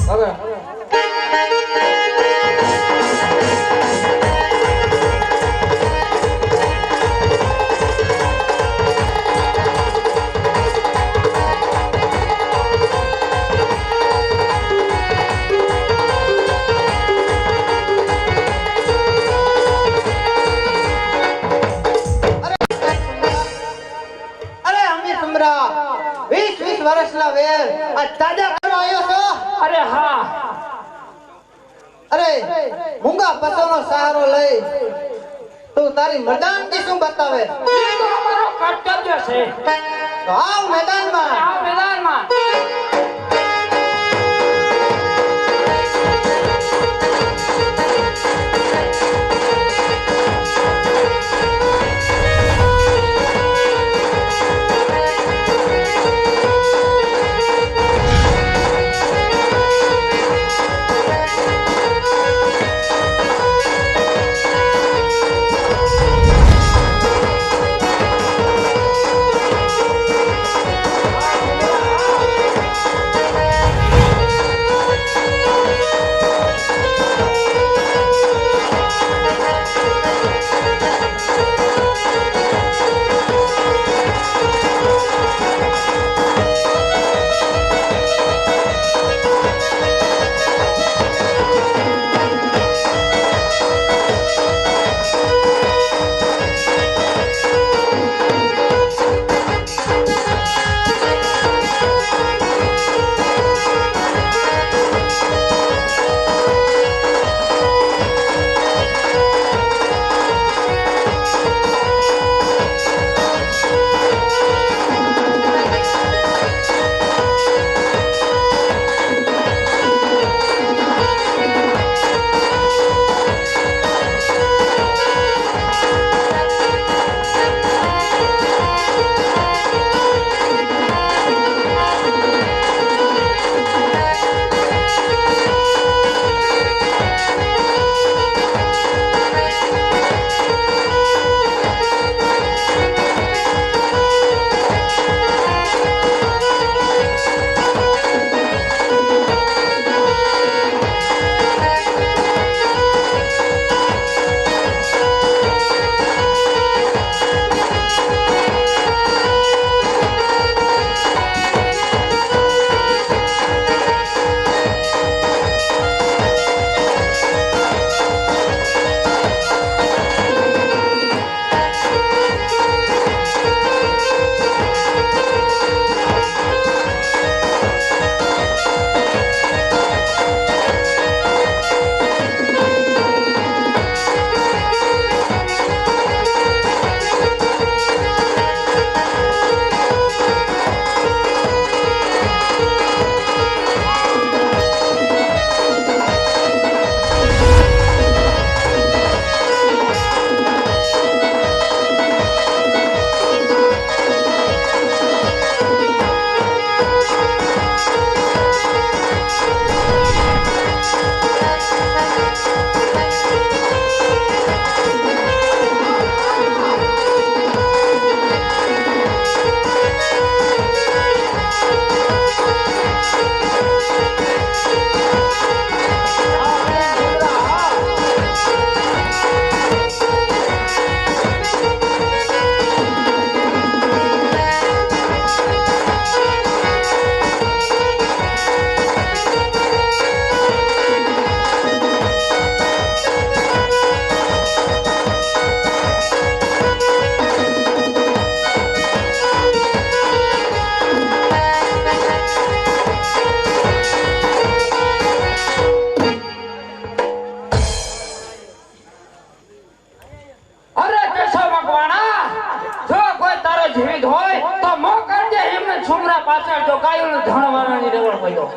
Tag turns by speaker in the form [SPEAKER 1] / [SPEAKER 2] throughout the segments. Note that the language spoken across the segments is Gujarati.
[SPEAKER 1] હવે
[SPEAKER 2] વર્ષના વેર આ તાજા કરવા આવ્યો છો?
[SPEAKER 1] અરે હા,
[SPEAKER 2] અરે મૂંગા પસોનો સહારો લઈ તું તારી મર્દાનગી શું બતાવે?
[SPEAKER 1] એ તો અમારો કર્તવ્ય છે.
[SPEAKER 2] તો આવ મેદાનમાં.
[SPEAKER 1] આ મેદાનમાં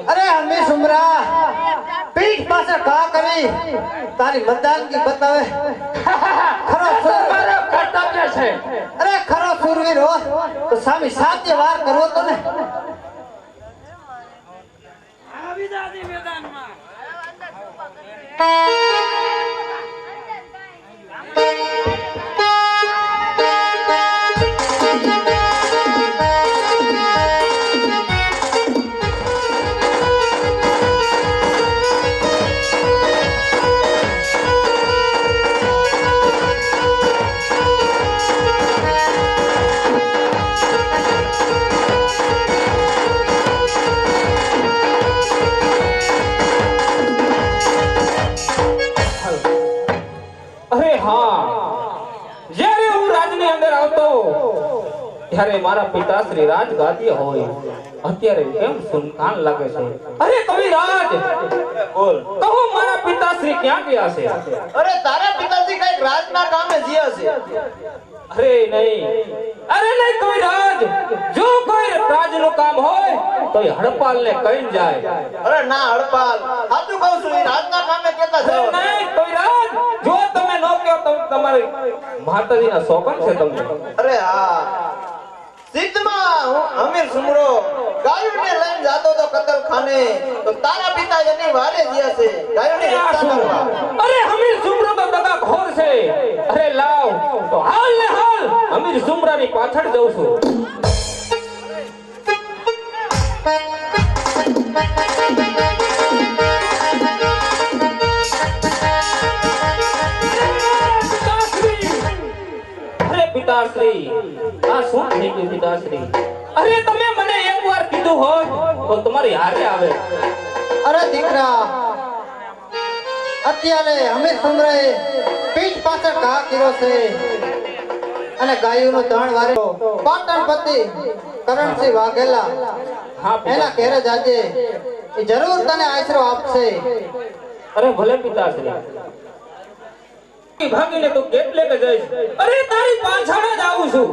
[SPEAKER 2] અરે હમી સુમરા પીઠ પાસે કા કરી તારી મર્દાનગી બતાવે. ખરો
[SPEAKER 1] મારો કર્તવ્ય છે.
[SPEAKER 2] અરે ખરો સુરવીર હો તો સામી સાત્ય વાર કરવો તો ને.
[SPEAKER 1] આવી દાદી મેદાનમાં
[SPEAKER 3] ત્યારે મારા પિતાશ્રી રાજગાદીએ હોય અત્યારે કેમ સુનકાન લાગે છે? અરે કવિરાજ
[SPEAKER 2] બોલ.
[SPEAKER 3] કહો મારા પિતાશ્રી ક્યાં ગયા છે?
[SPEAKER 2] અરે તારા પિતાજી કઈક રાજના કામે જ્યાં છે.
[SPEAKER 3] અરે નહીં કવિરાજ, જો કોઈ રાજનું કામ હોય તો એ હડપાલને કહીને જાય.
[SPEAKER 2] અરે ના હડપાલ, સાચું કહું છું, એ રાજના કામે કેતા
[SPEAKER 3] અરે
[SPEAKER 2] જાવ.
[SPEAKER 3] નહીં કવિરાજ, જો તમે ન કહો તો તમારી માતાજીના સોગંદ છે તમને.
[SPEAKER 2] અરે હા, સિદ્ધમાં હું અમીર સુમરો ગાયોને લઈને જાતો તો કતલખાને, તો તારા પિતા એની વારે જ્યાં છે ગાયોની રક્ષા કરવા.
[SPEAKER 3] અરે અમીર સુમરો તો દગા ઘોર છે. અરે લાવ તો હાલ ને હાલ અમીર સુમરાની પાછળ જઉં છું. પિતાશ્રી, આ શું થઈ ગયું પિતાશ્રી? અરે તમે મને એકવાર કીધું હોત તો તમારી હારે આવે.
[SPEAKER 2] અરે દીકરા, અત્યારે અમીર સુમરાએ પીઠ પાછળ ઘા કર્યો છે અને ગાયોનું ધણ વારે પાટણપતિ કરણસિંહ વાઘેલા
[SPEAKER 3] હા
[SPEAKER 2] એના ઘેરે જાજે, એ જરૂર તને આશરો આપશે.
[SPEAKER 3] અરે ભલે પિતાશ્રી, ભાગીને તું કેટલે કે જઈશ? અરે તારી પાછળ જ આવું છું.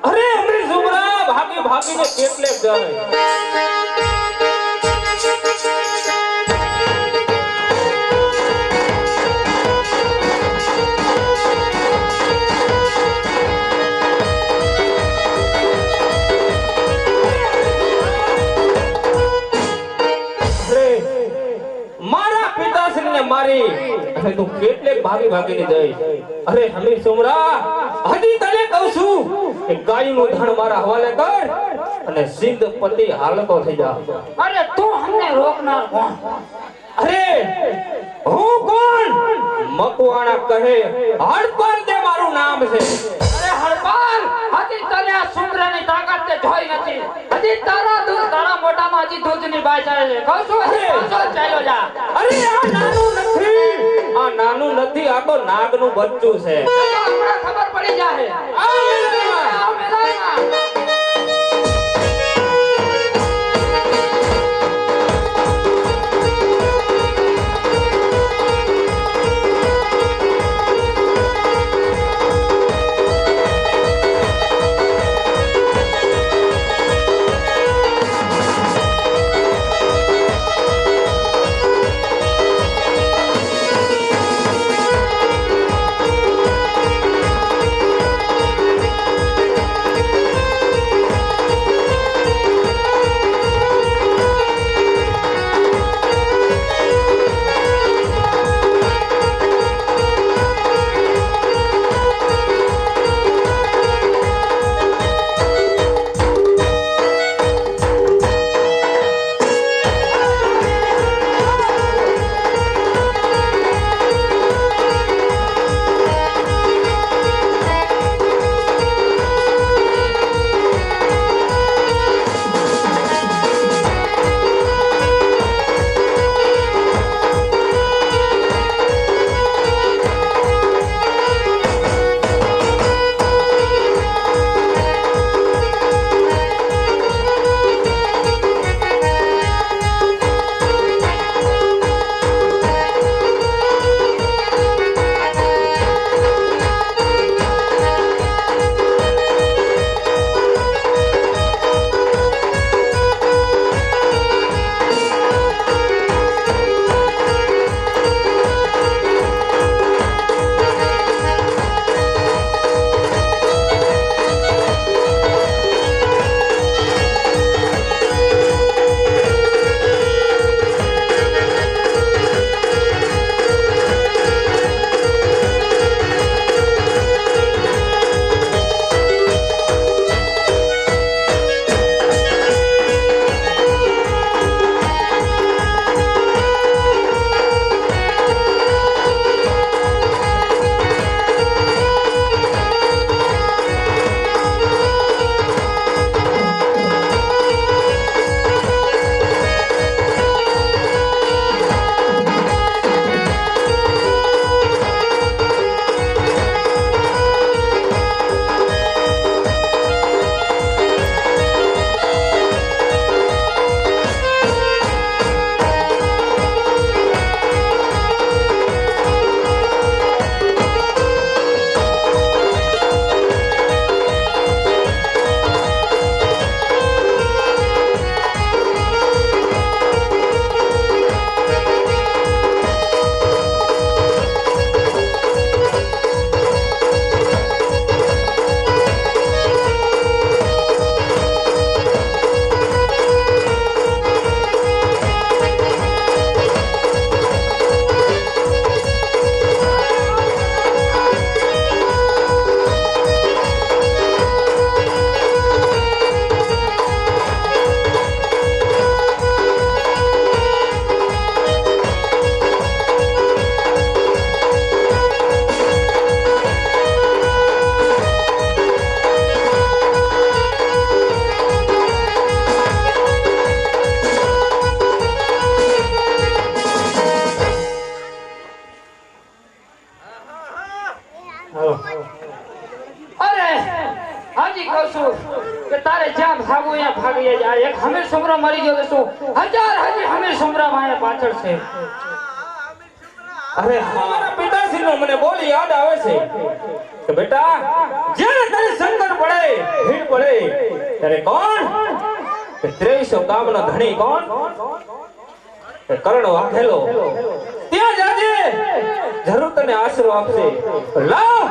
[SPEAKER 3] અરે અમીર સુમરા ભાગીને કેટલે જાય? મારા પિતાશ્રીને મારી અને તું કેટલે ભાગીને જઈશ? અરે અમીર સુમરા, હજી તને કહું છું કે ગાયનું ધણ મારા હવાલે કર અને સિંધ પતિ હાલતો થઈ જા.
[SPEAKER 1] અરે તું અમને રોકનાર કોણ?
[SPEAKER 3] અરે હું કોણ? મકવાણા કહે હડપર તે મારું નામ છે.
[SPEAKER 1] અરે હરપાલ, હજી તને આ સુમરાની તાકાત તે જોઈ નથી. હજી તારા દૂધ તારા મોઢામાં હજી દૂધની બાઈ ચાલે છે. કહું છું હજી પાછો ચાલ્યો જા.
[SPEAKER 3] અરે આ નાનું નથી, આ તો નાગનું બચ્ચું છે.
[SPEAKER 1] હમણાં ખબર પડી જાહે.
[SPEAKER 3] આ મેદાનમાં.
[SPEAKER 1] આ મેદાનમાં. કહું છું કે તારે જ્યાં ભાગવું ત્યાં ભાગી જાય. એક હમીર સુમરો મરી ગયો તો શું હજાર હજી હમીર સુમરા માયા પાછળ છે.
[SPEAKER 3] અરે મારા પિતાશ્રીનો મને બોલી યાદ આવે છે કે બેટા જ્યારે તને સંકટ પડે ભીડ પડે ત્યારે કોણ કે 2300 ગામનો ધણી કોણ કે કર્ણ વાઘેલો ત્યાં જાજે જરૂર તને આશરો આપશે. લાવ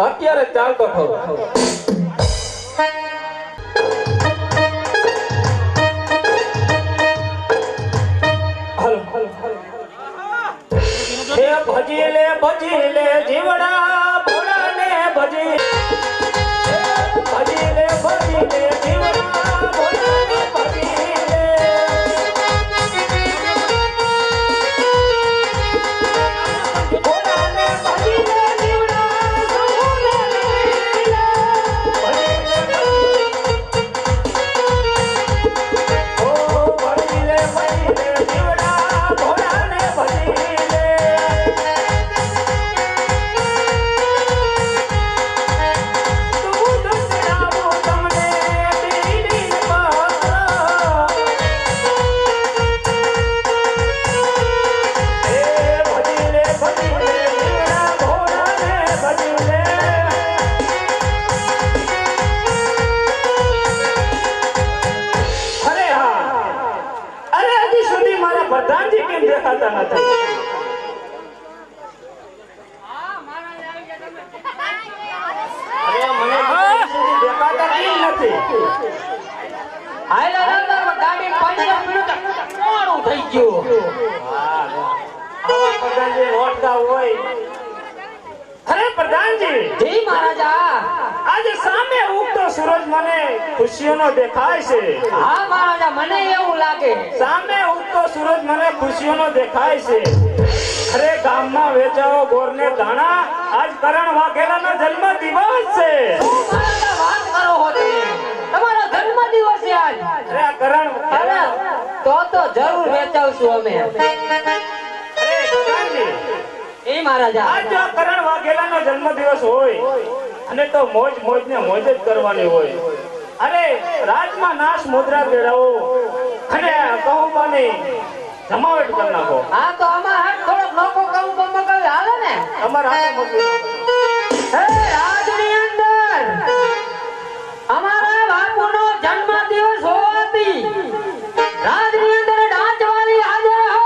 [SPEAKER 3] અત્યારે ચાલતો થો. ભજી લે જીવડા ભોળાને ભજી ભજી લે જીવડા ભોળાને ભજી લે ભોળાને ભજી લે જીવડા સૌને ભજી લે ઓ ભજી લે જીવડા ભોળાને ભજી લે. પ્રધાનજી કેમ દેખાતા નથી? અરે મને દેખાતા કેમ નથી?
[SPEAKER 1] હાયલા રામદાર ગાડી 5 મિનિટ મોડું થઈ ગયું.
[SPEAKER 3] આવા પ્રધાનજી ઓળખતા હોય. અરે પ્રધાનજી
[SPEAKER 1] જી મહારાજા.
[SPEAKER 3] આજે સામે ઉગતો સૂરજ મને ખુશીઓનો દેખાય છે.
[SPEAKER 1] હા મહારાજા મને એવું લાગે.
[SPEAKER 3] સામે ઉગતો સૂરજ મને ખુશીઓનો દેખાય છે. અરે ગામમાં વેચાવો ગોરને દાણા આજ કરણ વાઘેલાનો જન્મ દિવસ છે.
[SPEAKER 1] શું મહારાજા વાત કરો છો તમે? તમારો જન્મ દિવસ છે આજ.
[SPEAKER 3] અરે આ કરણ
[SPEAKER 1] અરે તો જરૂર વેચાવશું અમે.
[SPEAKER 3] અરે પ્રધાનજી
[SPEAKER 1] એ મહારાજા
[SPEAKER 3] આજ જો કરણ વાઘેલાનો જન્મ દિવસ હોય અને તો મોજ ને મોજ જ કરવાની હોય. અરે રાજમાં નાશ મુદ્રા કેળવો અને કહુંબાની જમાવટ કરી નાખો.
[SPEAKER 1] હા તો અમાર હાથ થોડોક લોકો કહું મગાવી હાલે ને.
[SPEAKER 3] અમારા હાથે મોકલી નાખો.
[SPEAKER 1] હે રાજની અંદર અમારા બાપુનો જન્મ દિવસ હોવાથી રાજની અંદર ડાંચવાળી હાજર હો.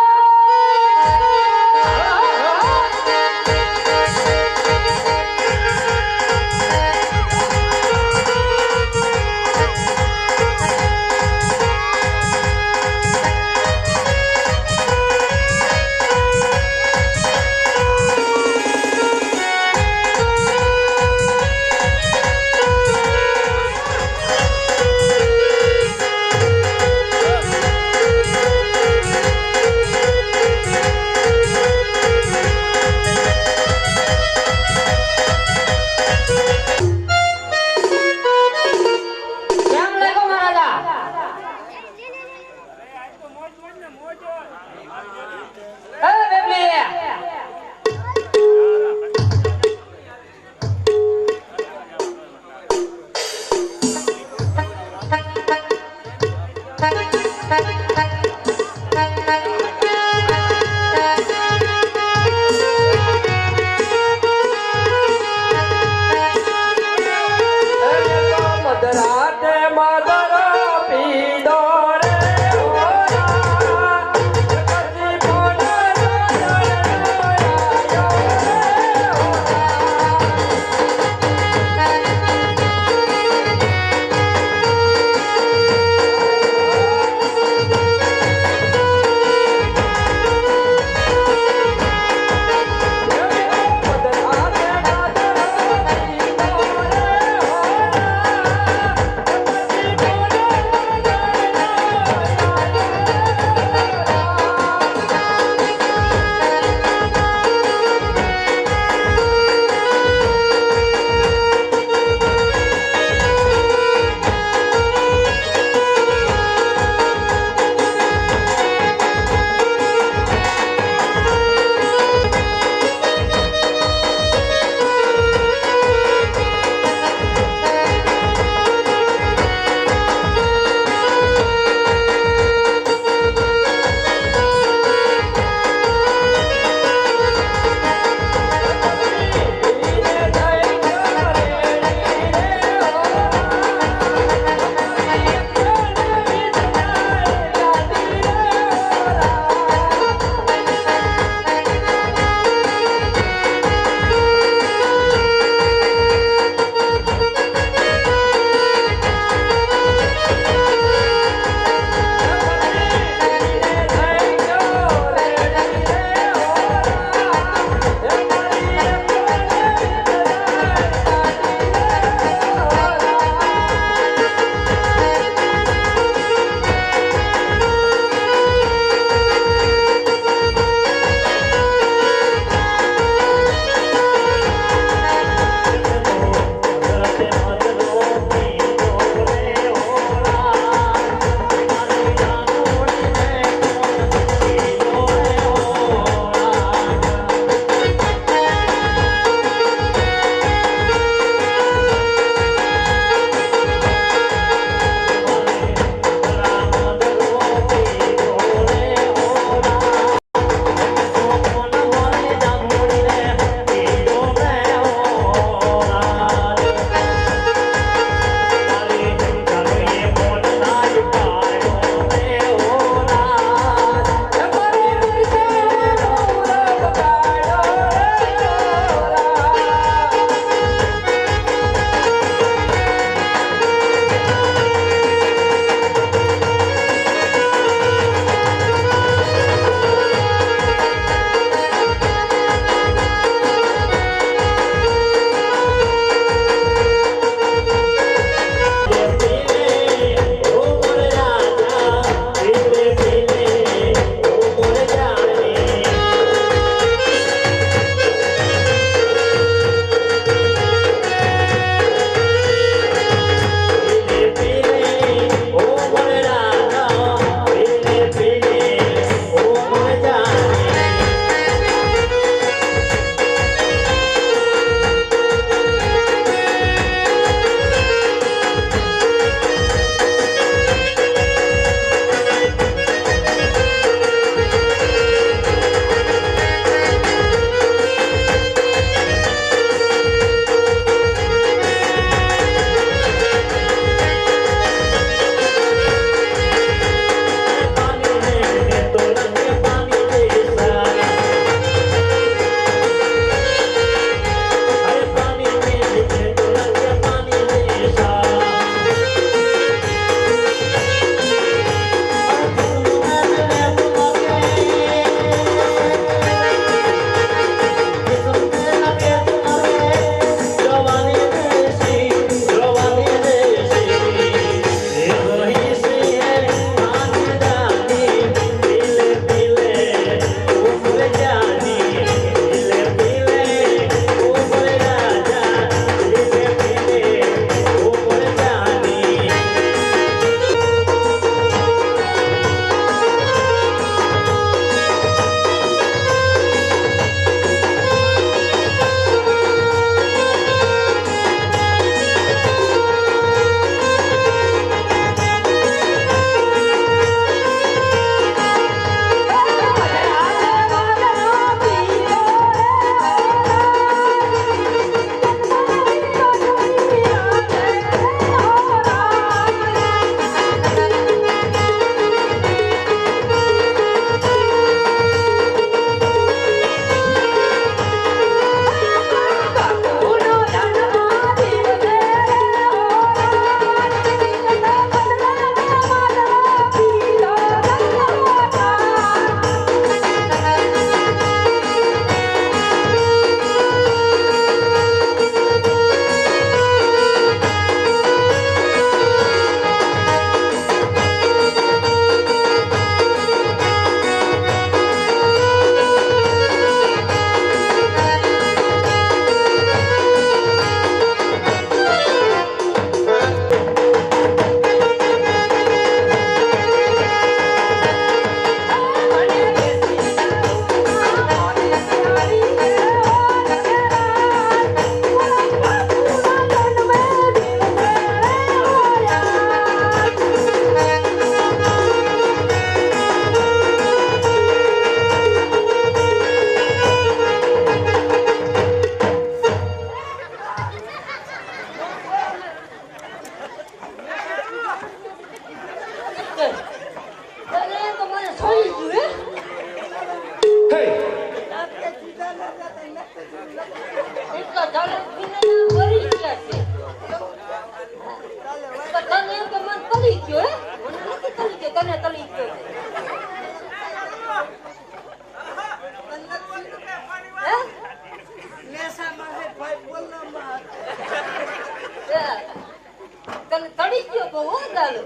[SPEAKER 4] આપો હો દાદુ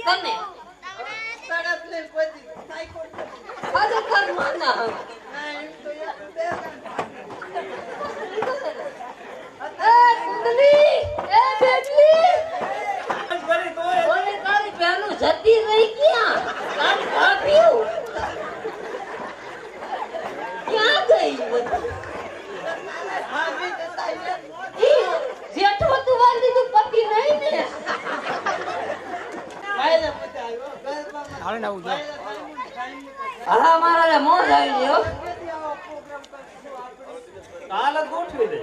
[SPEAKER 4] તને ખરેખર માના હવે. એ કુંડલી એ બેટલી ઓલે તારી બહેનો જતી રહી ક્યાં તારી ભાભીઓ ક્યાં ગઈ બધી જેઠો તું વાર દીધું પતિ નહીં ને હા મારા મોજ આવી ગયો
[SPEAKER 3] કાલ જ ગોઠવી દે.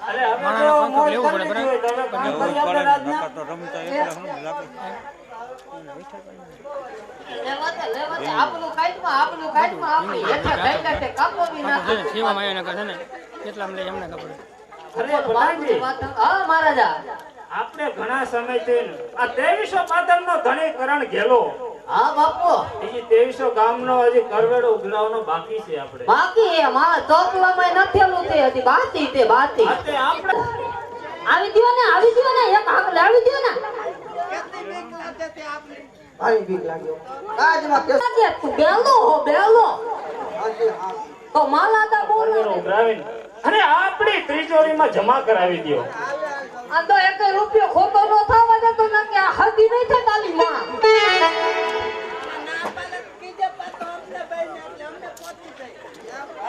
[SPEAKER 3] અરે હવે તો મોજ કરવી જ હોય, તો હવે કામ કરી આપણે રાજના.
[SPEAKER 4] લેવા આપણું કાઢમાં આપણે હેઠા કાઢ્યા તે કાપો બી નાખે
[SPEAKER 3] અરે પ્રધાનજી,
[SPEAKER 4] હા મહારાજા
[SPEAKER 3] આપણે ઘણા સમયથી આ 2300 પાદરનો ધણીકરણ ઘેલો
[SPEAKER 4] હા બાપુ
[SPEAKER 3] બીજી 2300 ગામનો હજી કરવેડો ઉઘરાવવાનો બાકી છે આપણે.
[SPEAKER 4] બાકી એ મારા ચોકલામાં નથેલું તે હતી બાતી તે બાતી
[SPEAKER 3] આ તે આપણે
[SPEAKER 4] આવી દ્યો ને એક હાક લાવી દ્યો ને
[SPEAKER 2] ભાઈ બીક લાગ્યો કાજમાં કેસ
[SPEAKER 4] આજે તું બેલો તો માલાદા બોલ
[SPEAKER 3] કરવેડો ઉઘરાવીને અને આપણી ત્રિજોરીમાં જમા કરાવી દ્યો.
[SPEAKER 4] આ તો એક રૂપિયો ખોટો નો થવા દેતો ને કે આ હદી નહીં થાય તાલી માં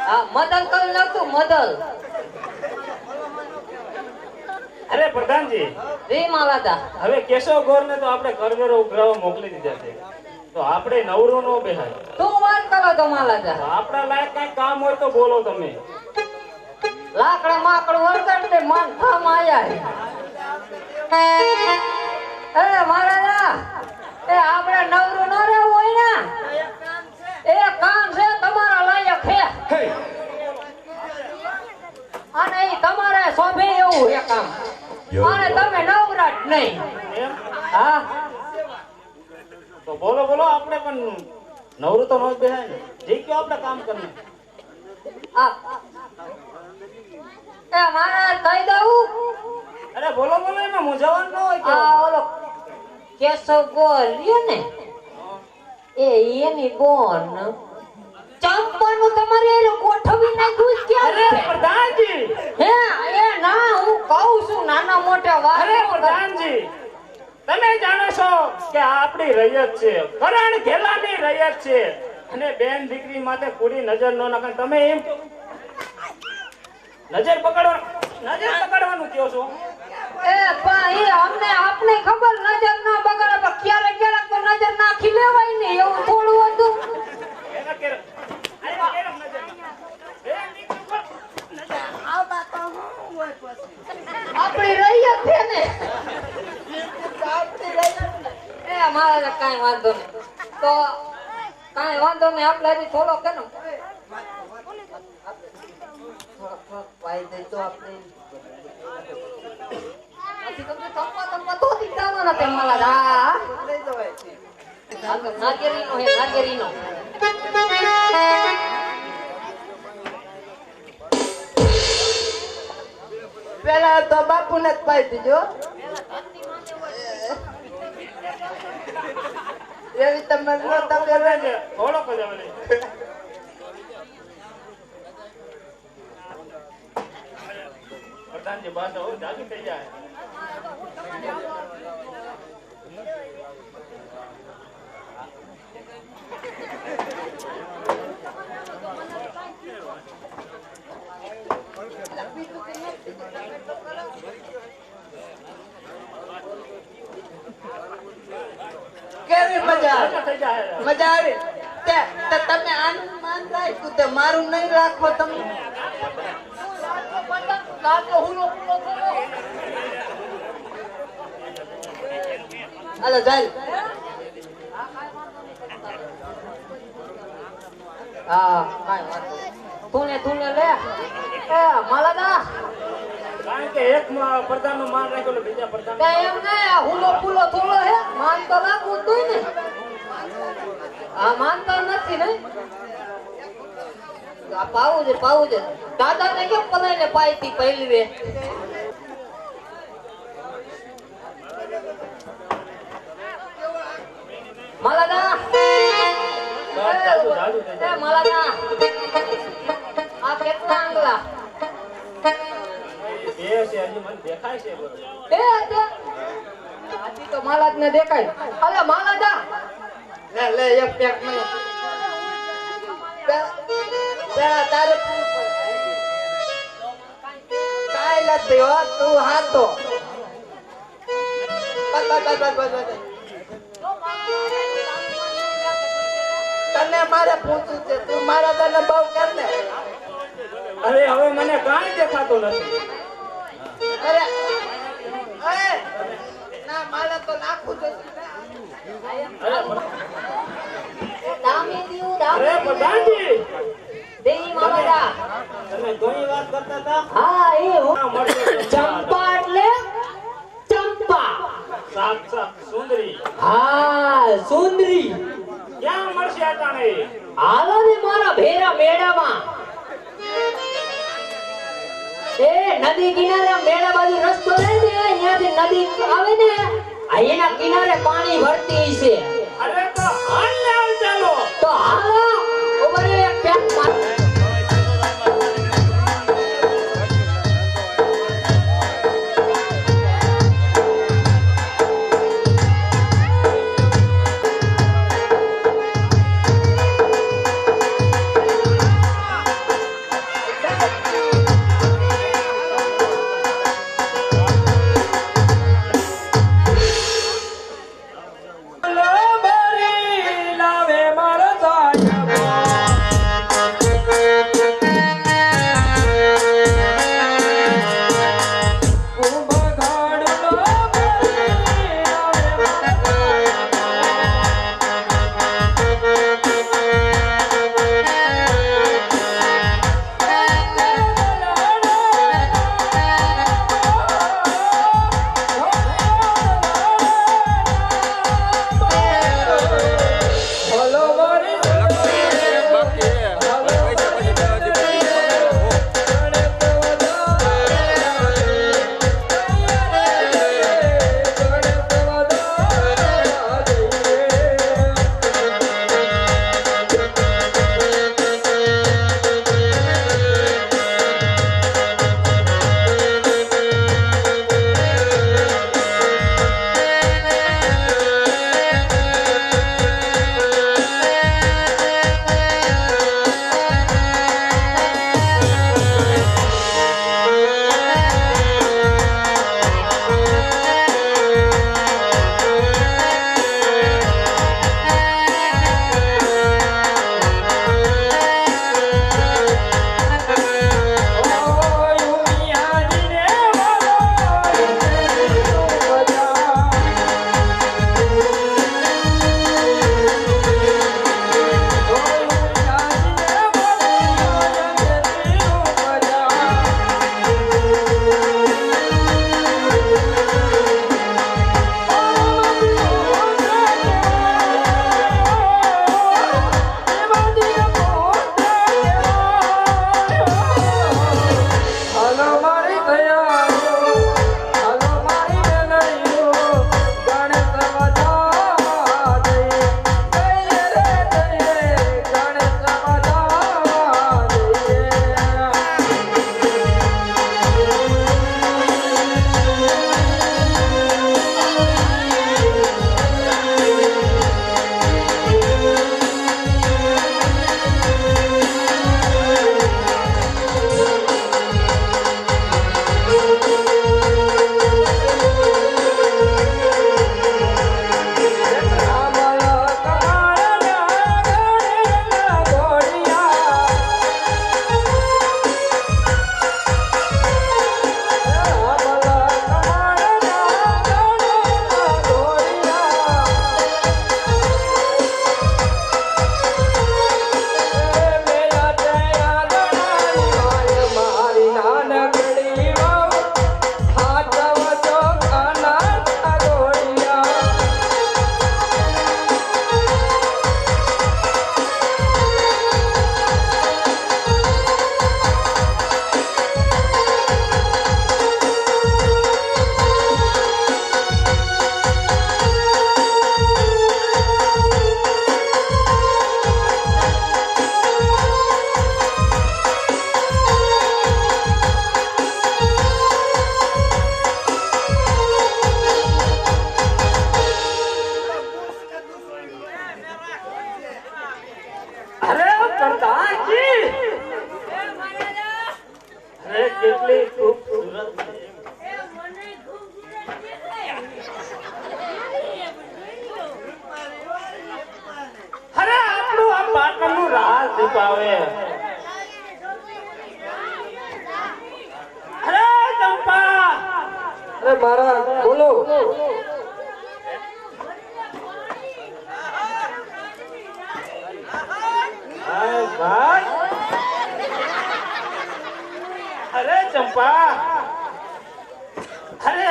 [SPEAKER 4] આ મદલ કરી નાખતું મદલ
[SPEAKER 3] અરે પ્રધાનજી,
[SPEAKER 4] રે માલાદા
[SPEAKER 3] હવે કેશવ ગોરને તો આપણે કરવેરો ઉઘરાવવા મોકલી દીધા છે, તો આપણે નવરો નો બેહાય.
[SPEAKER 4] તું વાત કરો તો માલાદા
[SPEAKER 3] તો આપણા લાયક કઈ કામ હોય તો બોલો તમે.
[SPEAKER 4] લાકડા માકડ વરગડ તે મન થામ આયા એ મહારાજા એ આપણે નવરું ન રહેવું હોય ને એ કામ છે તમારા લાયક છે અને ઈ તમારે શોભે એવું એ કામ અને તમે નવરા જ નહીં
[SPEAKER 3] એમ?
[SPEAKER 4] હા
[SPEAKER 3] તો બોલો આપણે પણ નવરું તો નો જ બેહાય ને. જે કયો આપણે કામ કરીએ.
[SPEAKER 4] આ એ મહારાજ કહી દઉં
[SPEAKER 3] અરે બોલો એમાં મૂંઝવણ ન હોય કે.
[SPEAKER 4] આ ઓલો કેશવ ગોર રહ્યો ને એ એની બોન ચંપાનું તમારે એ ગોઠવી નાખ્યું છે
[SPEAKER 3] અરે
[SPEAKER 4] ક્યાં છે?
[SPEAKER 3] પ્રધાનજી,
[SPEAKER 4] હે એ ના હું કહું છું નાના મોટા વાત
[SPEAKER 3] અરે પ્રધાનજી, તમે જાણો છો કે આ આપણી રૈયત છે, કરણ ઘેલાની રૈયત છે, અને બેન દીકરી માટે પૂરી નજર ન નાખે. તમે એમ નજર પકડવાનું કહો છો.
[SPEAKER 4] એ પણ એ અમને આપને ખબર નજર ના બગાડે પણ ક્યારેક તો નજર નાખી લેવાય ને એવું થોડું હતું
[SPEAKER 3] એના કેર- આયવા કેરમ નજર નાખે. બેન દીકરી ઉપર નજર.
[SPEAKER 4] આપણી રૈયત છે ને એ મારે કાંઈ વાંધો નહીં તો કાંઈ વાંધો નહીં આપણે હજી થોડો કે ને પાઈ દઈ તો આપણે પછી તમને તંપા તો દીધાવાના તે મારા હા નાગેરીનો હે નાગેરીનો
[SPEAKER 2] પેલા તો બાપુને જ પાઈ દીજો એવી તમે ન તમે
[SPEAKER 3] થોડોક જ હવે. પ્રધાનજી બાદ હવે જાજુ થઈ જાય.
[SPEAKER 2] કેવી મજા
[SPEAKER 3] જાજુ થઈ જાય.
[SPEAKER 2] મજા આવી તે તમે આનું માન રાખ્યું તે મારું નહીં રાખો તમે હાલો ચાલ
[SPEAKER 4] હા કાંઈ વાંધો નહીં. તુને લે એ માલાદા
[SPEAKER 3] કારણ કે એક પ્રધાનનું માન રાખ્યું એટલે બીજા પ્રધાન
[SPEAKER 4] તે એમ ને હુલો ફૂલો થોડો હે માન તો રાખવું જ જોઈએ ને આ માનતા નથી ને આ પાવું છે દાદા ને કેમ પલાઈને પાઈતી પહેલી વે
[SPEAKER 3] જાજુ થઈ
[SPEAKER 4] એ
[SPEAKER 3] જાય.
[SPEAKER 4] માલાના આ કેટલા આંગળા
[SPEAKER 3] બે છે હજી મને દેખાય છે બરોબર.
[SPEAKER 4] બે હતા આજી તો માલાજ ને દેખાય અલે માલાજા
[SPEAKER 2] લે લે એક પેક મને પેલા તારે કાઈ નથી હો તું હાતો બસ બસ બસ બસ બસ તને મારે પૂછવું છે તું મારા તને બહુ કર ને
[SPEAKER 3] અરે હવે મને કાંઈ દેખાતું નથી.
[SPEAKER 2] અરે અરે ના મારે તો નાખવું છે
[SPEAKER 4] દામી દીવું
[SPEAKER 3] અરે
[SPEAKER 4] દામી
[SPEAKER 3] પ્રધાનજી
[SPEAKER 4] દેઈ માલાજા
[SPEAKER 3] તમે ઘણી વાત કરતા હતા.
[SPEAKER 4] હા એ હો
[SPEAKER 3] ક્યાં મળશે
[SPEAKER 4] ચંપા એટલે ચંપા
[SPEAKER 3] સાક્ષાત સુંદરી.
[SPEAKER 4] હા સુંદરી
[SPEAKER 3] ક્યાં મળશે અટાણે?
[SPEAKER 4] હાલો ને મારા ભેરા મેળામાં એ નદી કિનારે મેળા બાજુ રસ્તો રહે ને ત્યાંથી નદી આવે ને આ એના કિનારે પાણી ભરતી છે
[SPEAKER 3] અરે તો હાલ ને હાલ ચાલો.
[SPEAKER 4] તો હાલો ઉભરે એક પેક માર
[SPEAKER 3] લાવે મારા સાયા આવે. અરે ચંપા,
[SPEAKER 1] અરે મારા બોલો.
[SPEAKER 3] ભાઈ, અરે ચંપા, અરે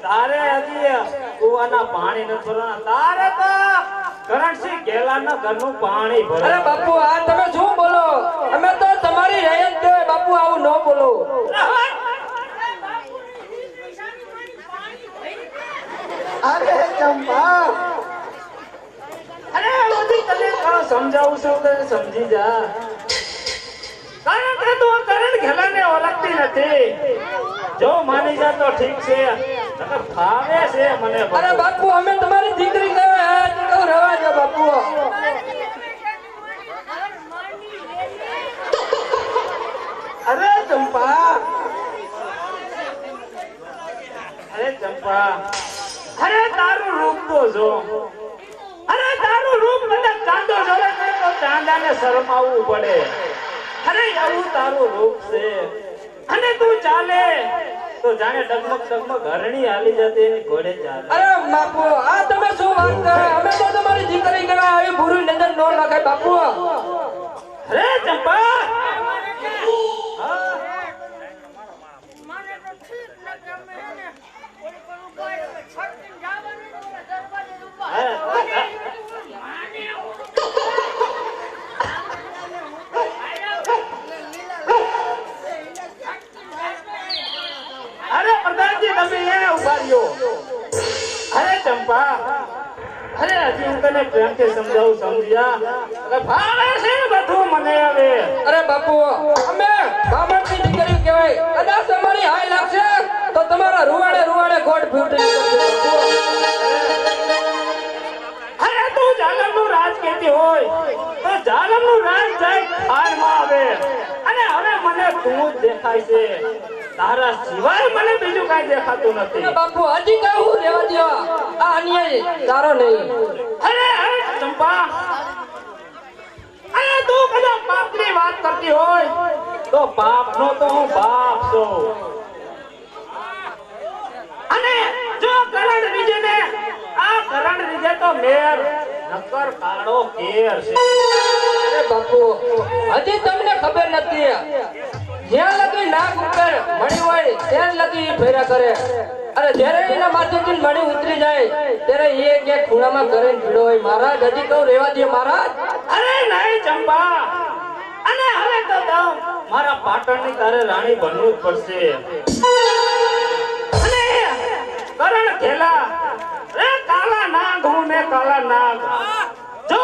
[SPEAKER 3] તારે હજી કુવાના પાણી નથી ભરવાના, તારે તો કરણસિંહ ગેલાના ઘરનું પાણી ભરે.
[SPEAKER 1] અરે બાપુ આ તમે શું બોલો? અમે તો તમારી રહેત છે બાપુ, આવું ન બોલો.
[SPEAKER 2] અરે ચંપા,
[SPEAKER 3] અરે બધી તને કાં સમજાવું છું તો સમજી જા. કારણ કે તું કરણ ગેલાને ઓળખતી નથી. જો માની જા તો ઠીક છે, નકર ફાવે છે મને બધું.
[SPEAKER 1] અરે બાપુ અમે તમારી દીકરી કહો રહેવા દો બાપુ.
[SPEAKER 3] અરે ચંપા, અરે ચંપા, અરે તારું રૂપ તો જો. અરે તારું રૂપ કદાચ ચાંદો જોડે તો ચાંદાને શરમાવવું પડે. અરે એવું તારું રૂપ છે. અને તું ચાલે તો જાણે ડગમગ ડગમગ હરણી હાલી જતી એની ઘોડે ચાલે.
[SPEAKER 1] અરે બાપુ આ તમે શું વાત કરે? અમે તો તમારી દીકરી કહેવાય, આવી ભૂરી નજર ન નાખાય બાપુ.
[SPEAKER 3] અરે ચંપા, અરે પ્રધાનજી તમે અહીંયા ઉભા રહ્યો. અરે ચંપા, અરે હજી હું તને પ્રેમથી સમજાવું, સમજ્યા? અરે ભાવે છે બધું મને હવે.
[SPEAKER 1] અરે બાપુ અમે બામણની દીકરી કહેવાય, કદાચ તમારી હાય લાગશે તો તમારા રૂવાડે રૂવાડે ગોળ ફૂટી જશે
[SPEAKER 3] અરે તું જાલમનું રાજ કહેતી હોય તો જાલમનું રાજ જાય ખારમાં આવે. અને હવે મને તું જ દેખાય છે, તારા સિવાય મને બીજું કાંઈ દેખાતું નથી.
[SPEAKER 1] બાપુ હજી કહું રહેવા દો, આ અન્યાય સારો નહીં.
[SPEAKER 3] અરે અરે ચંપા, અરે તું કદાચ પાપની વાત કરતી હોય તો પાપનો તો હું બાપ છું. અને જો કરણ રીજે આ કરણ રીજે તો મેર નકર કાળો કેર છે.
[SPEAKER 1] અરે બાપુ હજી તમને ખબર નથી, જ્યાં લગી નાક ઉપર મણી હોય ત્યાં લગી ફેરા કરે. અરે જ્યારે એના માથેથી મણી ઉતરી જાય ત્યારે એ ક્યાંક ખૂણામાં કરે ભીડો હોય. મહારાજ હજી કહું રહેવા દે મહારાજ.
[SPEAKER 3] અરે નહીં ચંપા, અને હવે તો મારા પાટણની તારે રાણી બનવું જ પડશે. અને કરણ ખેલા રે કાલા નાગ, હું ને કાલા નાગ. જો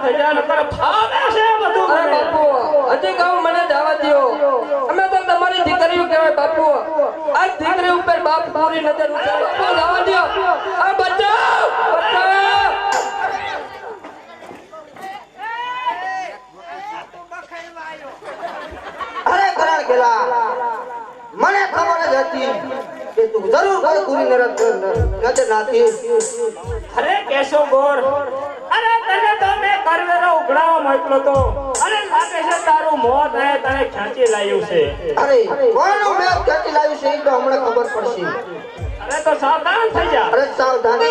[SPEAKER 3] સજા નકર ફાવે છે બધું
[SPEAKER 1] અરે
[SPEAKER 3] મને.
[SPEAKER 1] બાપુ હજી કહું મને જવા દ્યો. અમે તો તમારી દીકરીઓ કહેવાય બાપુ. આ દીકરી ઉપર બાપ પૂરી નજર ઉતારે. બાપુ જવા દ્યો. આ બચાવ બચાવ.
[SPEAKER 2] અરે કરણ કેલા મને ખબર જ હતી કે તું જરૂર કોઈ પૂરી નજર નાખીશ.
[SPEAKER 3] અરે કેશવ ગોર, અરે તને તો મેં કરવેરો ઉઘડાવા મોકલો તો, અરે લાગે છે તારું મોત હે તને ખેંચી લાવ્યું છે.
[SPEAKER 2] અરે કોનો મેં ક્યાંથી લાવ્યું છે એ તો હમણાં ખબર પડશે.
[SPEAKER 3] અરે તો સાવધાન થઈ જા.
[SPEAKER 2] અરે સાવધાન.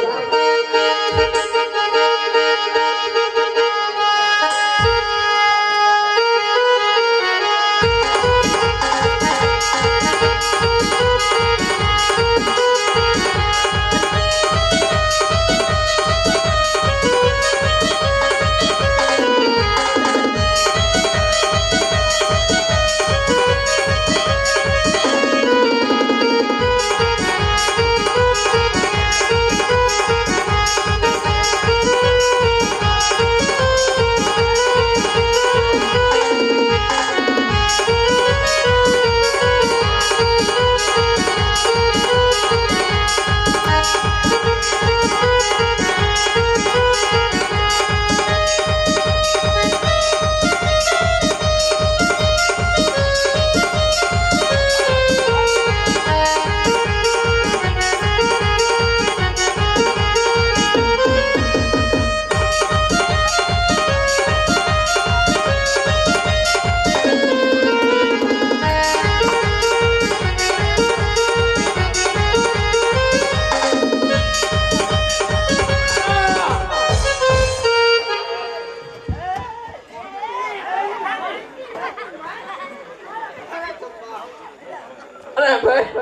[SPEAKER 1] અરે ભાઈ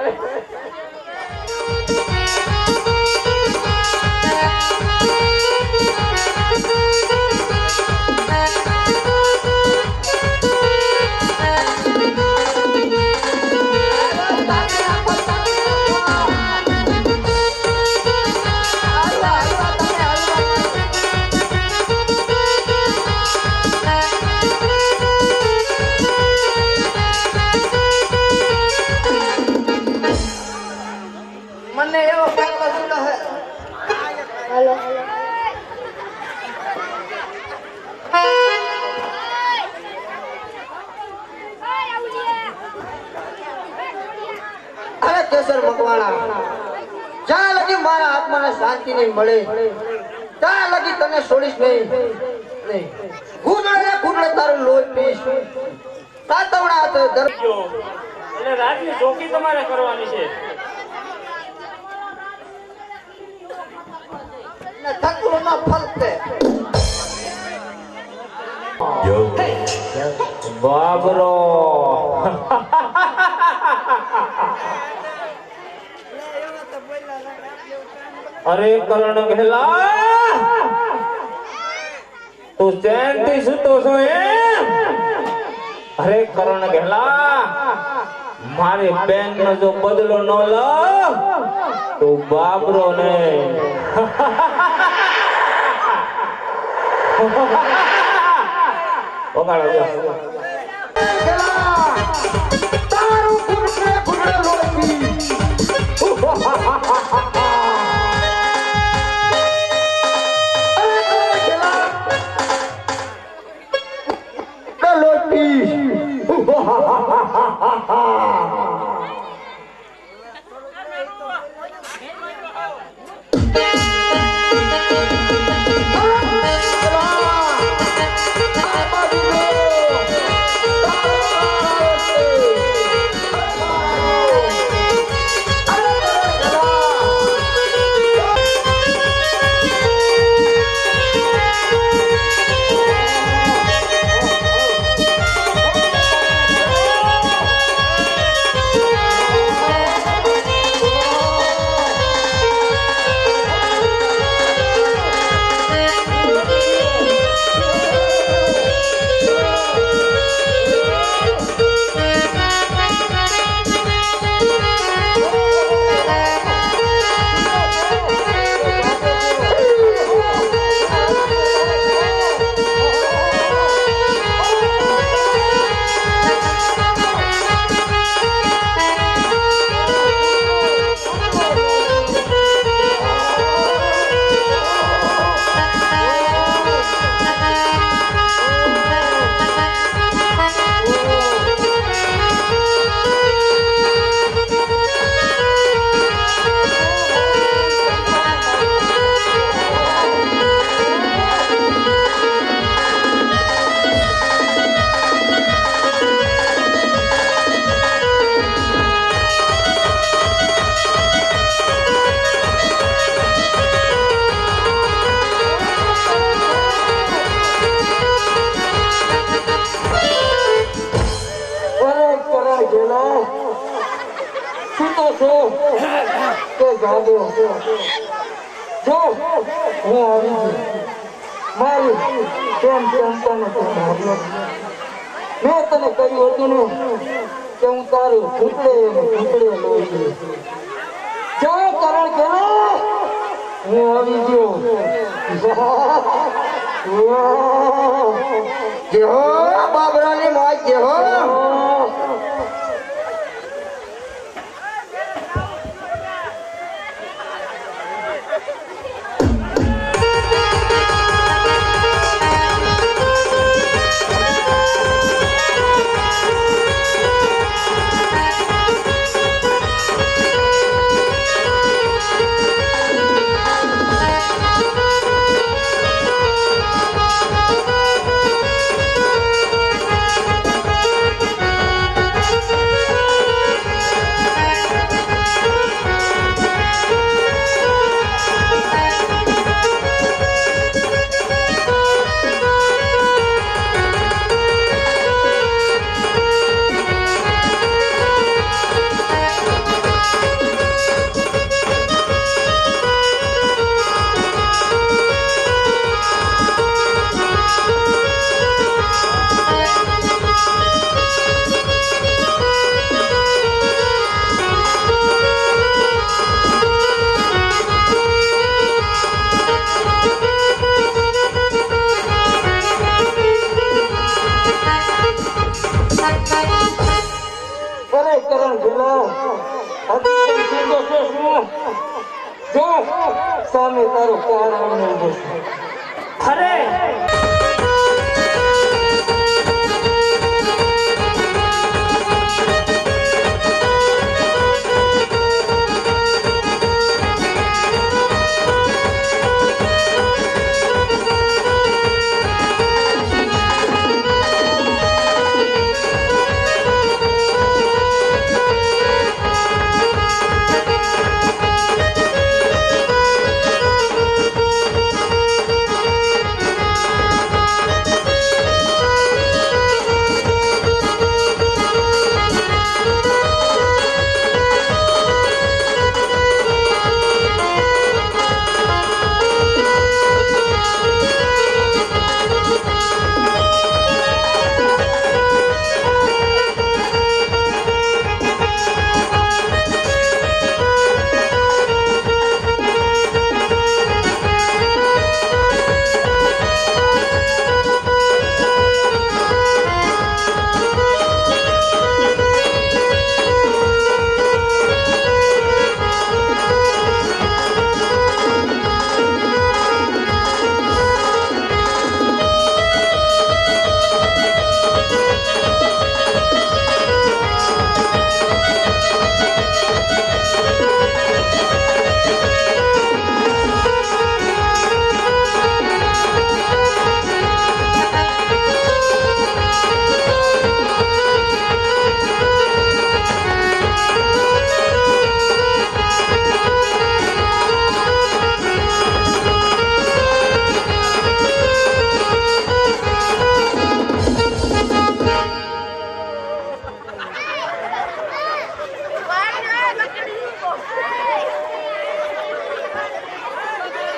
[SPEAKER 2] મને એવો ફેંકલો સુનો હે. અરે કેસર મકવાણા, જ્યાં લગી મારા આત્માને શાંતિ નહીં મળે ત્યાં લગી તને છોડીશ નહીં. ઘૂંટડે તારું લોહી પીશ. સાતવણા હાથે
[SPEAKER 3] જો, એટલે રાતની ચોકી તમારે કરવાની છે.
[SPEAKER 2] થકલો ના ફલતે.
[SPEAKER 3] બાબરો અરે કરણ ગહેલા, તું ચેનથી સૂતો છો એમ? અરે કરણ ગહેલા, મારી બેન નો જો બદલો ન લઉં તો બાબરો ને વગાડો.
[SPEAKER 2] તારું ઘૂંટડે લોહી પીશ. છું તો જાગો જો હું આવી ગયો મારી પ્રેમ ચંપાનો તો ભાગ્યો મેં તને કહ્યું હતું ને કે હું તારું ટુકડે લઈ જઈશ જા કરણ કેલો હું આવી ગયો જય હો બાબરાની માય જય હો સામે તારો કારણ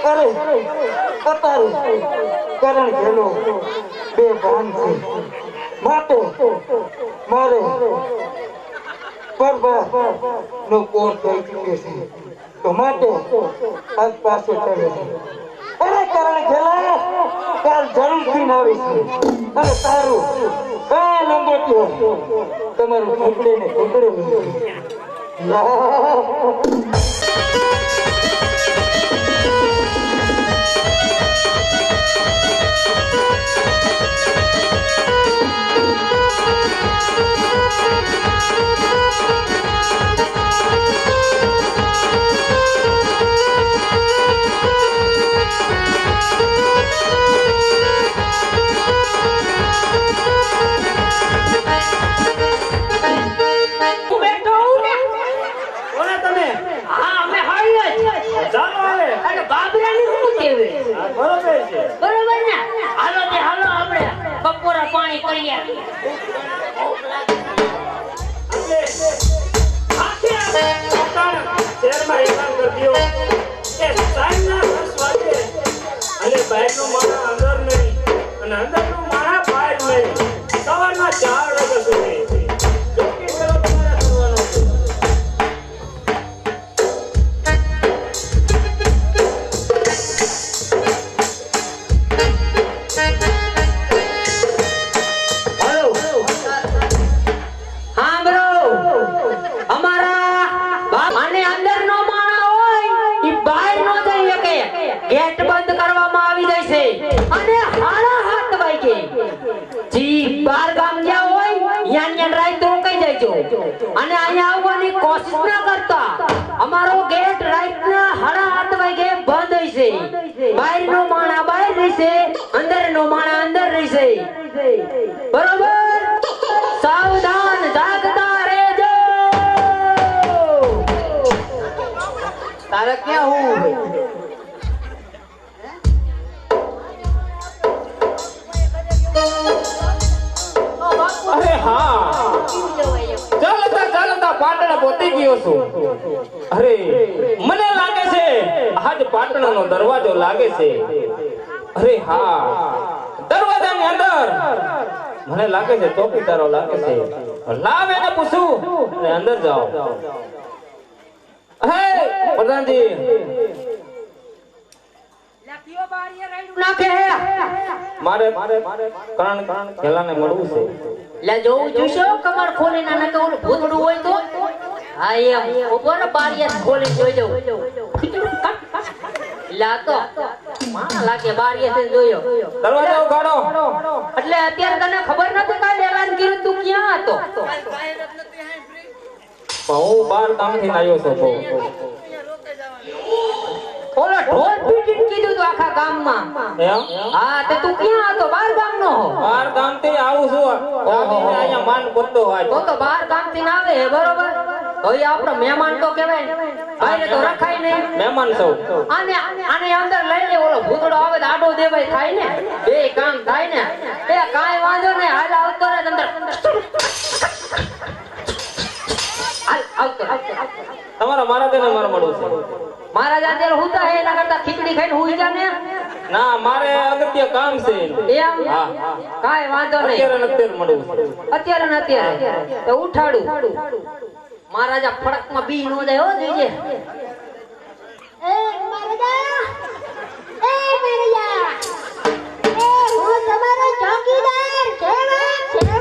[SPEAKER 3] અરે
[SPEAKER 2] કરણ ઘેલો બે ભાન છે માટે મારે પરબા નો કોર થઈ ચૂકે છે તો માટે આજ પાસે ચડે છે અરે કરણ ઘેલા કાલ જરૂરથી આવીશ અને તારું લંગોટી તમારું ટુકડે ને ટુકડે
[SPEAKER 3] કરજો કે સાંજના 10 વાગે અને બહારનો માણા અંદર નહીં અને અંદરનો માણા બહાર નહીં સવારના 4 વાગ્યા સુધી ચોકી કરો તમારે કરવાનો છે.
[SPEAKER 4] હા બ્રો, અમારા અને અંદરનો માણા હોય ઈ બહાર નો જઈ શકે. ગેટ બંધ કરવામાં આવી જશે અને 7:30 વાગે જી બાર ગામ ગયા હોય યાન રાત રોકાઈ જાયજો અને અહીંયા આવવાની કોશિશ ના કરતા. અમારો ગેટ રાતના 7:30 વાગે બંધ હશે. બહારનો માણા બહાર રહેશે, અંદરનો માણા અંદર રહેશે. બરોબર? સાવધાન જાગતા રહેજો.
[SPEAKER 2] તારે ક્યાં હું
[SPEAKER 3] અરે હા, ચાલતા પાટણ પહોંચી ગયો છું. અરે મને લાગે છે આજ પાટણનો દરવાજો લાગે છે. અરે હા, દરવાજાની અંદર મને લાગે છે ચોકીદારો લાગે છે. લાવ એને પૂછું અને અંદર જાઓ. હે પ્રધાનજી,
[SPEAKER 4] નાખે
[SPEAKER 3] મારે કરણ ખેલાને મળવું છે.
[SPEAKER 4] લે જોઉં જોશો કમર ખોલીને નકે ઓલું ભૂતડું હોય તો હા એમ ઉપર બારીયા ખોલી જોઈજો. લા તો માં લાગે બારીયા જોયો
[SPEAKER 3] દરવાજો ઉઘાડો.
[SPEAKER 4] એટલે અત્યારે તને ખબર નથી કાલે એલાન કર્યું તું ક્યાં હતો?
[SPEAKER 3] હું 12 ગામથી આવ્યો છું.
[SPEAKER 4] ઓલો ઢોલ પીટીને કીધું તું આખા ગામમાં.
[SPEAKER 3] એમ?
[SPEAKER 4] હા તે તું ક્યાં હતો? 12 ગામનો હો.
[SPEAKER 3] 12 ગામથી આવું છું. આવીને અહીંયા માન પડતો હોય
[SPEAKER 4] તો 12 ગામથી ના આવે બરોબર? તો એ આપણો મહેમાન તો કહેવાય ને. બહાર તો રખાય નહીં.
[SPEAKER 3] મહેમાન સૌ.
[SPEAKER 4] આને અંદર લઈ લે. ઓલો ભૂતડો આવે તો આડો દેવાય થાય ને, બે કામ થાય ને. એ કાંઈ વાંધો નહીં, હાલ આવતો રહે અંદર. હાલ આવતો રહે.
[SPEAKER 3] તમારા મારા તેને મારે મળવું છે.
[SPEAKER 4] મહારાજ અત્યારે હુતા હે, એના કરતા ખીચડી ખાઈને હુઈ જા ને.
[SPEAKER 3] ના, મારે અગત્ય કામ છે.
[SPEAKER 4] એમ?
[SPEAKER 3] હા.
[SPEAKER 4] કાંઈ વાંધો નહીં.
[SPEAKER 3] અત્યારે મળવું છે.
[SPEAKER 4] અત્યારે ને અત્યારે તો ઉઠાડું. મહારાજા ફડકમાં બી નો જાય હો જોઈજે.
[SPEAKER 5] એ મહારાજા, એ મહારાજા, એ હું તમારો ચોકીદાર સેવક.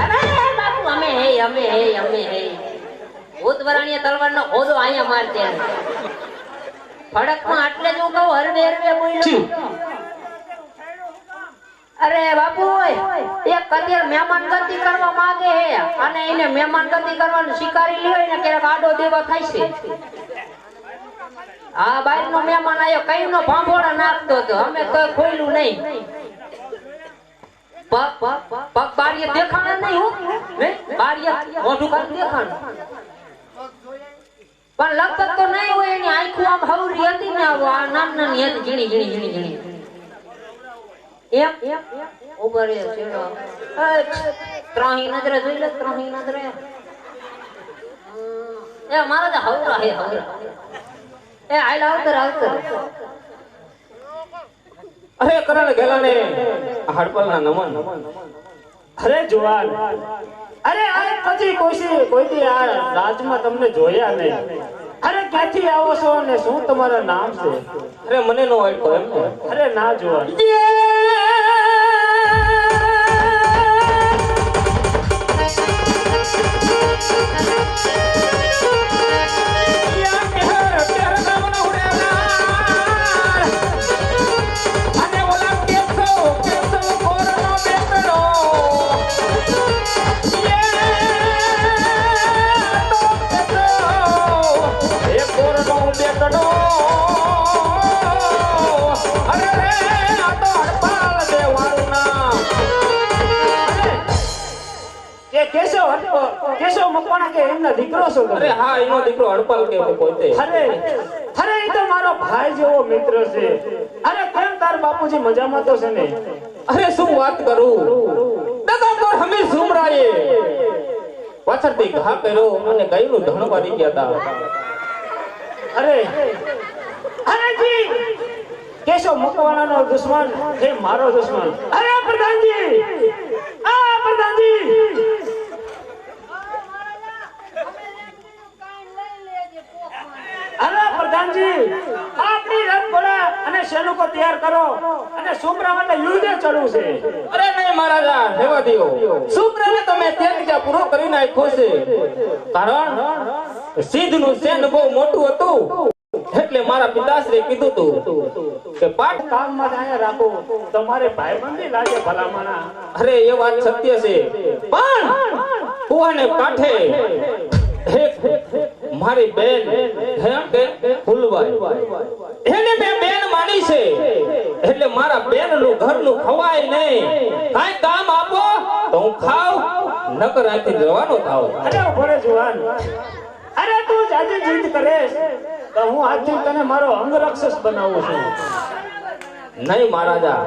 [SPEAKER 4] અરે બાપુ, અમે હે ભૂતવરાણીએ તલવારનો ખોદો અહીંયા મારતે. ફડકમાં આટલે જ હું કહું હરવે બોલ્યો. અરે બાપુ, એક અત્યારે મહેમાન ગતિ કરવા માંગે હે અને એને મહેમાન ગતિ કરવાનું સ્વીકારી લ્યો ને ક્યારેક આડો દેવા થાય છે. આ બાઈનો મહેમાન આવ્યો, કઈ નો ભાંભોડા નાખતો હતો, અમે તો ખોલ્યું નહીં. પગ બારીએ દેખાણા નહીં હો, બારીએ મોઢું કાઢી દેખાણું પણ લગભગ તો નહીં હોય. એની આંખો આમ હવરી હતી ને, આ નાની હતી, ઝીણી. એમ ઉભા રે છેડો. ત્રાહી નજરે જોઈ લે, ત્રાહી નજરે. એ મારા તો હવરા હે, હવરા. એ હાલ આવતર.
[SPEAKER 3] અરે કરણ ગેલાને હડપલના નમન.
[SPEAKER 6] અરે જુવાન, અરે આ પછી કોઈથી આ રાજમાં તમને જોયા નહીં. અરે ક્યાંથી આવો છો અને શું તમારા નામ છે?
[SPEAKER 3] અરે મને નો ઓળખો એમ ને?
[SPEAKER 6] અરે ના જુવાન, કેશવ મકવાણા કે એમના દીકરો છો તમે?
[SPEAKER 3] અરે હા, એનો દીકરો હડપલ કે પોતે.
[SPEAKER 6] અરે એ તો મારો ભાઈ જેવો મિત્ર છે. અરે કેમ તાર બાપુજી મજામાં તો છે ને?
[SPEAKER 3] અરે શું વાત કરું, દગાખોર હમીર સુમરાએ પાછળથી ઘા કર્યો અને ગાયનું ધણ પાડી ગયા હતા.
[SPEAKER 6] અરે અરે જી કેશવ મકવાણાનો દુશ્મન એ મારો દુશ્મન. અરે પ્રધાનજી, આ પ્રધાનજી, અરે પ્રધાનજી, આપણી રથઘોડા અને સૈનિકો તૈયાર કરો અને સુમરા માટે યુદ્ધે ચડવું છે.
[SPEAKER 3] અરે નહીં મહારાજા, રહેવા દ્યો. શુક્રને તમે ત્યાગ પૂરો કરી નાખ્યો છે. કારણ સિદ્ધનું સૈન્ય બહુ મોટું હતું, એટલે મારા પિતાશ્રીએ કીધું તું કે પાઠ
[SPEAKER 6] કામમાં જ અહીંયા રાખો, તમારે ભાઈબંધી લાગે ભલામણા.
[SPEAKER 3] અરે એ વાત સત્ય છે, પણ કુવાને કાંઠે એક મારી બેન હે કે ફૂલબાઈ, એને મેં બેન માની છે, એટલે મારા બેનનું ઘરનું ખવાય નહીં. કાંઈ કામ આપો તો હું ખાવ, નકર આથી જવાનો થાવ.
[SPEAKER 6] અરે ભોળે જુવાન, અરે તું જાજી જીદ કરેશ તો હું આજથી તને મારો અંગરક્ષક બનાવું છું.
[SPEAKER 3] નહીં મહારાજા,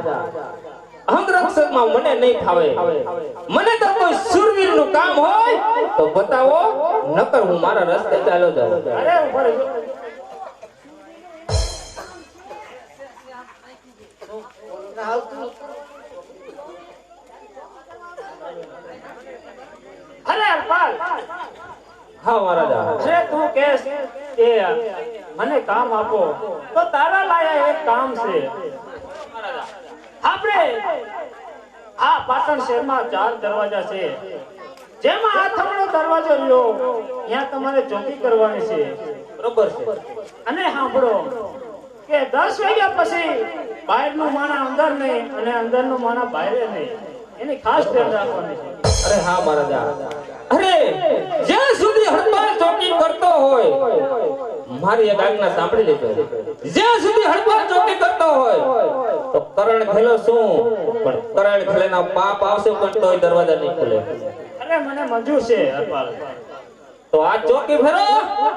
[SPEAKER 3] અંગરક્ષકમાં મને નહીં ફાવે. મને તો કોઈ શૂરવીરનું કામ હોય તો બતાવો, નકર હું મારા રસ્તે ચાલ્યો જાઉં.
[SPEAKER 6] અરે ભોળે અરે અલ્પાલ,
[SPEAKER 3] હા મહારાજા.
[SPEAKER 6] અરે તું કહેશ કે મને કામ આપો તો તારા લાયા એક કામ છે. આપણે આ પાટણ શહેરમાં 4 દરવાજા છે, જેમાં આ થમણો દરવાજો રહ્યો ત્યાં તમારે ચોકી કરવાની છે.
[SPEAKER 3] બરોબર છે.
[SPEAKER 6] અને સાંભળો કે 10 વાગ્યા પછી બહારનું માણા અંદર નહીં અને અંદરનું માણા બહાર નહીં, એની ખાસ ધ્યાન રાખવાની છે.
[SPEAKER 3] અરે હા મહારાજા. અરે જ્યાં સુધી હડપાળ ચોકી કરતો હોય, મારી એક આજ્ઞા સાંભળી લેજો. જ્યાં સુધી હડપાળ ચોકી કરતો હોય તો કરણ ખેલો શું, પણ કરણ ખેલેના પાપ આવશે પણ તોય દરવાજા નહીં ખુલે.
[SPEAKER 6] અરે મને મંજૂર છે હરપાલ.
[SPEAKER 3] તો આ ચોકી ફેરો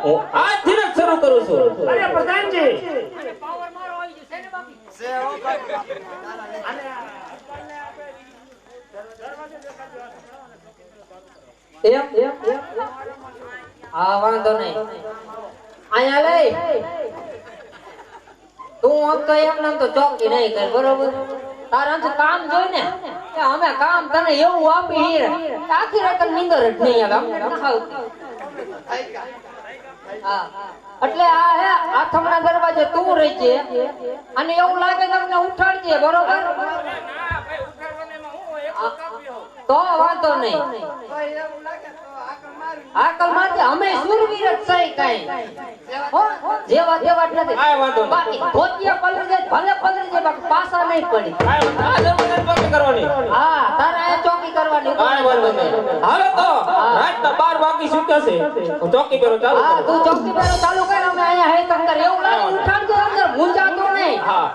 [SPEAKER 3] હું આજથી જ શરૂ કરું છું.
[SPEAKER 6] અરે પ્રધાનજી,
[SPEAKER 4] એમ હા વાંધો નહીં. અહીંયા લઈ તું આમ તો એમ નામ તો ચોકી નહીં કર, બરોબર? તારા અંત કામ જોઈ ને કે અમે કામ તને એવું આપી હીરે આખી રાત નીંદર જ નહીં આવે, અમને ન ખાવતી. હા એટલે આ હે આથમણા દરવાજે તું રહેજે અને એવું લાગે તમને ઉઠાડજે, બરોબર? તો વાંધો નહીં. આકલ મારજે, અમે શૂરવીર જ સહી કાઈ હો, જેવા તેવા જ નથી.
[SPEAKER 3] કાંઈ વાંધો નહીં.
[SPEAKER 4] બાકી ધોતિયા પલળી જાય ભલે પલળી જાય, બાકી પાછા નહીં પડી.
[SPEAKER 3] આ દરવાજા ચોકી કરવાની.
[SPEAKER 4] હા તારે અહીંયા ચોકી કરવાની.
[SPEAKER 3] કાંઈ વાંધો નહીં. હાલો તો રાતના 12 વાગી ચૂક્યા છે, હું ચોકી પેરો ચાલુ
[SPEAKER 4] હા
[SPEAKER 3] કરું.
[SPEAKER 4] તું ચોકી પેલો ચાલુ કર, અમે અહીંયા હે તંતર એવું લાગે ઉઠાડજે, અંદર મૂંઝાતો નહીં.
[SPEAKER 3] હા.